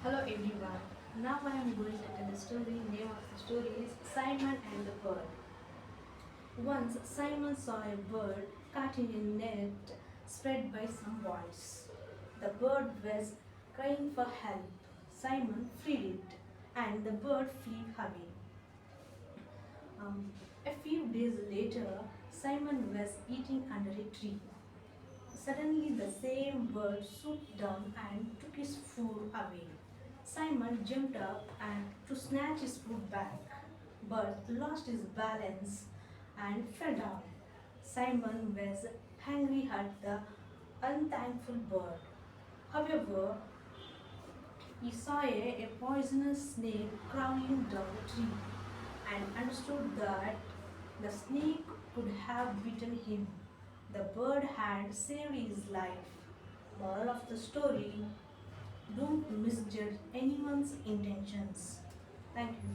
Hello everyone. Now I am going to tell the story. Name of the story is Simon and the Bird. Once Simon saw a bird caught in a net spread by some boys. The bird was crying for help. Simon freed it and the bird flew away. A few days later, Simon was eating under a tree. Suddenly, the same bird swooped down and took his food away. Simon jumped up and to snatch his food back, but lost his balance and fell down. Simon was angry at the unthankful bird. However, he saw a poisonous snake crawling down the tree and understood that the snake could have bitten him. The bird had saved his life. Moral of the story: don't misjudge anyone's intentions. Thank you.